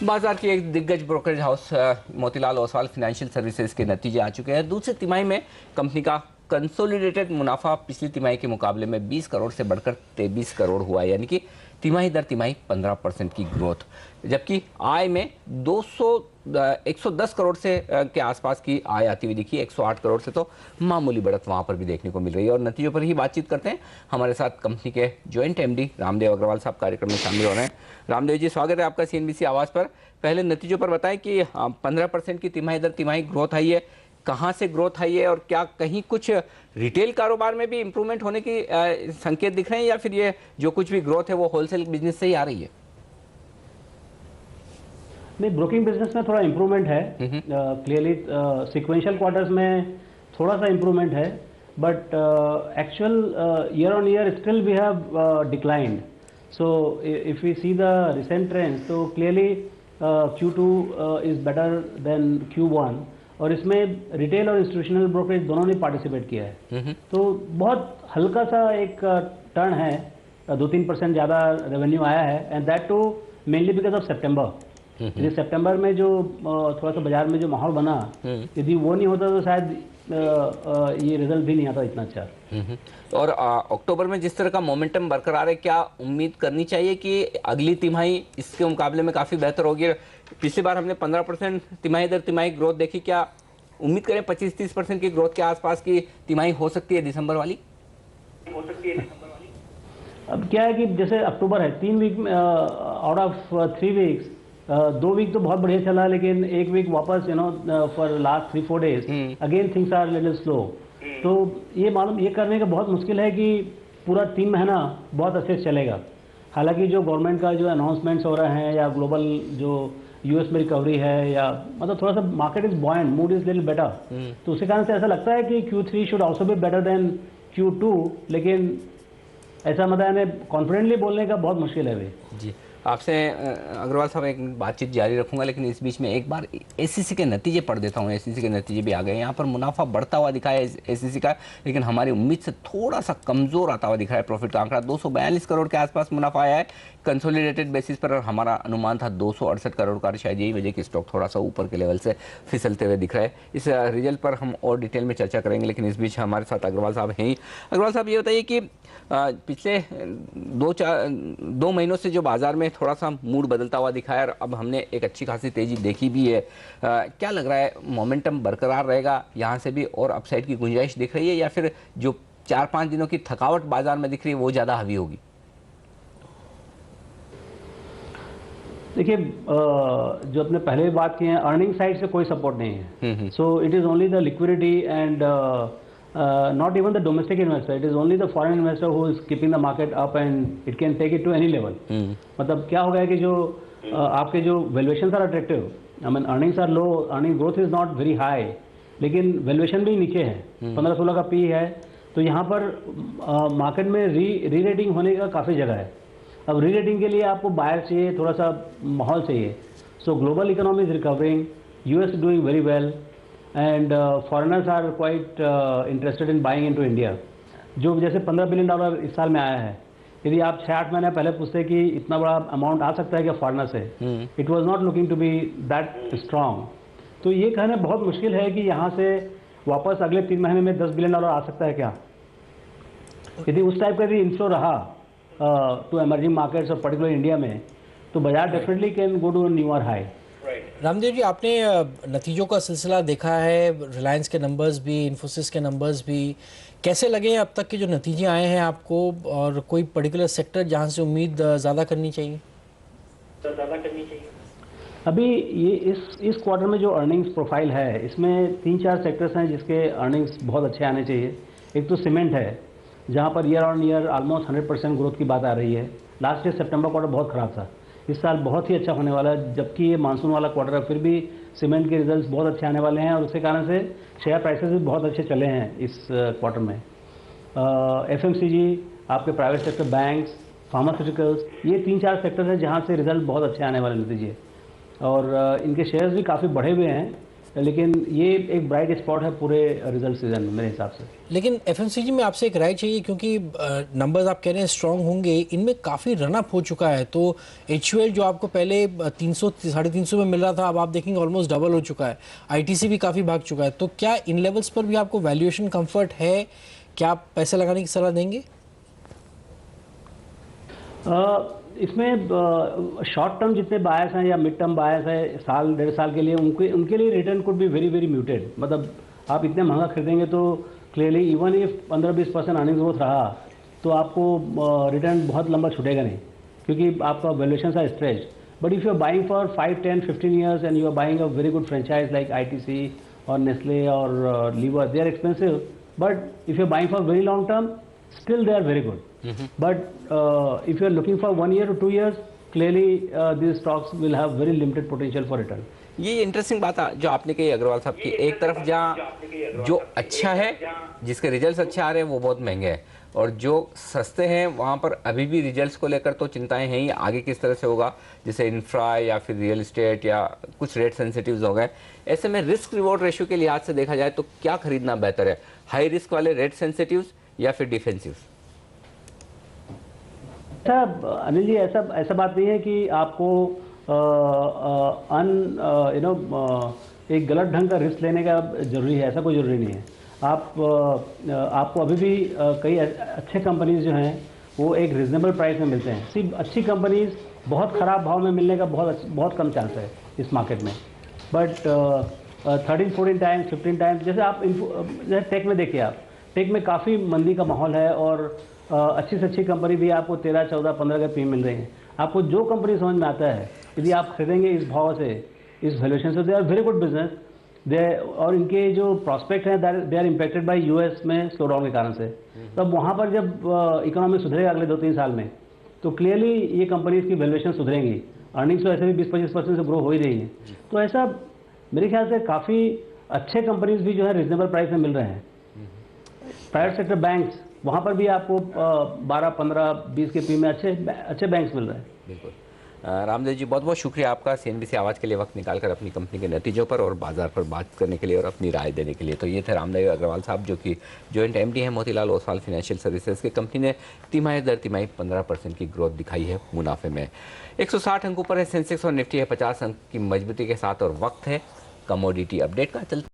बाजार की एक दिग्गज brokerage house Motilal Oswal financial services के नतीजे आ चुके हैं। दूसरी तिमाही में कंपनी का कंसोलिडेटेड मुनाफा पिछली तिमाही के मुकाबले में 20 करोड़ से बढ़कर 23 करोड़ हुआ है, यानी कि तिमाही दर तिमाही 15% की ग्रोथ। जबकि आय में 110 करोड़ से के आसपास की आय आती हुई दिखी। 108 करोड़ से तो मामूली बढ़त वहां पर भी देखने को मिल रही है। और नतीजों पर ही बातचीत करते हैं। हमारे साथ कंपनी के जॉइंट एमडी रामदेव अग्रवाल साहब कार्यक्रम में शामिल हो रहे हैं। रामदेव जी, स्वागत है आपका सीएनबीसी आवाज पर। पहले नतीजों पर बताएं कि 15% की तिमाही दर तिमाही ग्रोथ आई है, कहां से ग्रोथ आई है और क्या कहीं कुछ रिटेल कारोबार में भी इंप्रूवमेंट होने की संकेत दिख रहे हैं, या फिर ये जो कुछ भी ग्रोथ है वो होलसेल बिजनेस से ही आ रही है? नहीं, ब्रोकिंग बिजनेस में थोड़ा इम्प्रूवमेंट है। क्लियरली सिक्वेंशियल क्वार्टर्स में थोड़ा सा इम्प्रूवमेंट है, but actual year on year still we have declined. So if we see the recent trends, तो clearly Q2 is better than Q1, और इसमें रिटेल और इंस्टीट्यूशनल ब्रोकरेज दोनों ने पार्टिसिपेट किया है। तो बहुत हल्का सा एक टर्न है, 2-3% ज़्यादा रेवेन्यू आया है, and that too mainly because of September. यदि सितंबर में जो थोड़ा सा बाजार में जो माहौल बना, यदि वो नहीं होता तो शायद ये रिजल्ट भी नहीं आता इतना अच्छा। और अक्टूबर में जिस तरह का मोमेंटम बरकरार है, क्या उम्मीद करनी चाहिए कि अगली तिमाही इसके मुकाबले में काफ़ी बेहतर होगी? पिछली बार हमने 15% तिमाही दर तिमाही ग्रोथ देखी, क्या उम्मीद करें 25-30% की ग्रोथ के आसपास की तिमाही हो सकती है दिसंबर वाली? अब क्या है कि जैसे अक्टूबर है, 3 week out of 3 weeks, 2 week तो बहुत बढ़िया चला, लेकिन 1 वीक वापस for last 3-4 days again things are little slow. तो ये करने का बहुत मुश्किल है कि पूरा 3 महीना बहुत अच्छे से चलेगा। हालांकि जो गवर्नमेंट का जो अनाउंसमेंट्स हो रहे हैं, या ग्लोबल जो यूएस में रिकवरी है, या मतलब थोड़ा सा market is buoyant, mood is little better, तो उसी कारण से ऐसा लगता है कि Q3 should also be better than Q2, लेकिन ऐसा मतलब कॉन्फिडेंटली बोलने का बहुत मुश्किल है अभी। जी, आपसे अग्रवाल साहब एक बातचीत जारी रखूंगा, लेकिन इस बीच में एक बार एसीसी के नतीजे पढ़ देता हूं। एसीसी के नतीजे भी आ गए। यहाँ पर मुनाफा बढ़ता हुआ दिखा है एसीसी का, लेकिन हमारी उम्मीद से थोड़ा सा कमजोर आता हुआ दिखा है। प्रॉफिट का आंकड़ा 242 करोड़ के आसपास मुनाफा आया है कंसोलिडेटेड बेसिस पर, और हमारा अनुमान था 268 करोड़ का। शायद यही वजह कि स्टॉक थोड़ा सा ऊपर के लेवल से फिसलते हुए दिख रहा है। इस रिजल्ट पर हम और डिटेल में चर्चा करेंगे, लेकिन इस बीच हमारे साथ अग्रवाल साहब हैं ही। अग्रवाल साहब, ये बताइए कि पिछले 2 महीनों से जो बाजार में थोड़ा सा मूड बदलता हुआ दिखा है, और अब हमने एक अच्छी खासी तेजी देखी भी है, क्या लग रहा है मोमेंटम बरकरार रहेगा? यहाँ से भी और अपसाइड की गुंजाइश दिख रही है, या फिर जो 4-5 दिनों की थकावट बाजार में दिख रही है वो ज़्यादा हावी होगी? देखिए, जो अपने पहले भी बात की है, अर्निंग साइड से कोई सपोर्ट नहीं है। So it is only the liquidity and not even the domestic investor, it is only the foreign investor who is keeping the market up, and it can take it to any level. मतलब क्या हो गया कि जो आपके जो valuations are attractive, I mean earnings are low, earning growth is not very high, लेकिन valuation भी नीचे है, 15-16 का P है, तो यहाँ पर मार्केट में री रेटिंग होने का काफ़ी जगह है। अब री रेटिंग के लिए आपको बायर चाहिए, थोड़ा सा माहौल चाहिए। So global economy is recovering, US doing very well, and foreigners are quite interested in buying into India. जो जैसे $15 बिलियन इस साल में आया है, यदि आप 6-8 महीने पहले पूछते कि इतना बड़ा अमाउंट आ सकता है क्या फॉरेनर से, it was not looking to be that strong. तो ये कहना बहुत मुश्किल है कि यहाँ से वापस अगले 3 महीने में $10 बिलियन आ सकता है क्या। यदि उस टाइप का यदि इन्फ्लो रहा टू एमर्जिंग मार्केट्स और पर्टिकुलर इंडिया में, तो बाजार definitely can go to newer high. Ramdev ji, आपने नतीजों का सिलसिला देखा है, रिलायंस के नंबर्स भी, इन्फोसिस के नंबर्स भी, कैसे लगे हैं अब तक के जो नतीजे आए हैं आपको, और कोई पर्टिकुलर सेक्टर जहां से उम्मीद ज़्यादा करनी चाहिए? अभी ये इस क्वार्टर में जो अर्निंग्स प्रोफाइल है, इसमें 3-4 सेक्टर्स हैं जिसके अर्निंग्स बहुत अच्छे आने चाहिए। एक तो सीमेंट है, जहाँ per year on year almost 100% growth की बात आ रही है। लास्ट ईयर सितंबर क्वार्टर बहुत ख़राब था, इस साल बहुत ही अच्छा होने वाला है, जबकि ये मानसून वाला क्वार्टर है, फिर भी सीमेंट के रिजल्ट्स बहुत अच्छे आने वाले हैं, और उसके कारण से शेयर प्राइसेस भी बहुत अच्छे चले हैं इस क्वार्टर में। FMCG, आपके प्राइवेट सेक्टर, बैंक्स, फार्मास्यूटिकल्स, ये 3-4 सेक्टर हैं जहाँ से रिजल्ट बहुत अच्छे आने वाले नतीजे, और इनके शेयर्स भी काफ़ी बढ़े हुए हैं। लेकिन ये एक ब्राइट स्पॉट है पूरे रिजल्ट सीजन में मेरे हिसाब से। लेकिन एफएमसीजी में आपसे एक राय चाहिए, क्योंकि नंबर्स आप कह रहे हैं स्ट्रांग होंगे, इनमें काफ़ी रनअप हो चुका है। तो एचयूएल जो आपको पहले 300 350 में मिल रहा था, अब आप देखेंगे ऑलमोस्ट डबल हो चुका है। आईटीसी भी काफ़ी भाग चुका है। तो क्या इन लेवल्स पर भी आपको वैल्यूएशन कंफर्ट है? क्या आप पैसे लगाने की सलाह देंगे? इसमें शॉर्ट टर्म जितने बायर्स हैं या मिड टर्म बायर्स हैं साल 1.5 साल के लिए, उनके लिए return could be very very muted. मतलब आप इतने महंगा खरीदेंगे तो clearly even if 15-20% earning growth रहा तो आपको रिटर्न बहुत लंबा छूटेगा नहीं, क्योंकि आपका valuation are stretch. But if you are buying for 5, 10, 15 years and you are buying a very good franchise like ITC और नेस्ले और Lever, they are expensive, but if you are buying for very long term still they are very good. But if you are looking for 1 year or 2 years, clearly these stocks will have very limited potential for return. ये interesting बात जो आपने कही अग्रवाल साहब की, एक तरफ जहाँ जो अच्छा है, जिसके रिजल्ट्स अच्छे आ रहे हैं वो बहुत महंगे हैं, और जो सस्ते हैं वहाँ पर अभी भी रिजल्ट्स को लेकर तो चिंताएं हैं ही, आगे किस तरह से होगा, जैसे इंफ्रा या फिर रियल एस्टेट या कुछ रेट सेंसिटिव्स हो गए। ऐसे में रिस्क रिवॉर्ड रेशियो के लिहाज से देखा जाए तो क्या खरीदना बेहतर है, हाई रिस्क वाले रेट सेंसिटिव्स या फिर डिफेंसिव? अनिल जी, ऐसा बात नहीं है कि आपको एक गलत ढंग का रिस्क लेने का जरूरी है, ऐसा कोई ज़रूरी नहीं है। आपको अभी भी कई अच्छे कंपनीज जो हैं वो एक रिजनेबल प्राइस में मिलते हैं। सिर्फ अच्छी कंपनीज बहुत ख़राब भाव में मिलने का बहुत कम चांस है इस मार्केट में। बट 13-14 टाइम्स 15 टाइम्स, जैसे आप जैसे टेक में देखिए, आप टेक में काफ़ी मंदी का माहौल है और अच्छी से अच्छी कंपनी भी आपको 13, 14, 15 के पी मिल रही है। आपको जो कंपनी समझ में आता है, यदि आप खरीदेंगे इस भाव से, इस वैल्यूएशन से, they are very good business they, और इनके जो प्रॉस्पेक्ट हैं they are impacted by US में स्लो डाउन के कारण से। तब वहाँ पर जब इकोनॉमी सुधरेगा अगले 2-3 साल में, तो क्लियरली ये कंपनीज की वैल्यूएशन सुधरेंगी। अर्निंग्स तो ऐसे भी 20-25% से ग्रो हो ही रही है। तो ऐसा मेरे ख्याल से काफ़ी अच्छे कंपनीज भी जो है रिजनेबल प्राइस में मिल रहे हैं। प्राइवेट सेक्टर बैंक्स, वहाँ पर भी आपको 12, 15, 20 के पी में अच्छे बैंक्स मिल रहे हैं। बिल्कुल। रामदेव जी, बहुत बहुत शुक्रिया आपका सीएनबीसी आवाज़ के लिए वक्त निकालकर अपनी कंपनी के नतीजों पर और बाजार पर बात करने के लिए और अपनी राय देने के लिए। तो ये थे रामदेव अग्रवाल साहब, जो कि जॉइंट एमडी हैं मोतीलाल ओसवाल फाइनेंशियल सर्विसेज की। कंपनी ने तिमाही दर तिमाही 15% की ग्रोथ दिखाई है मुनाफे में। 160 अंकों पर है सेंसेक्स और निफ्टी है 50 अंक की मजबूती के साथ। और वक्त है कमोडिटी अपडेट का। चलते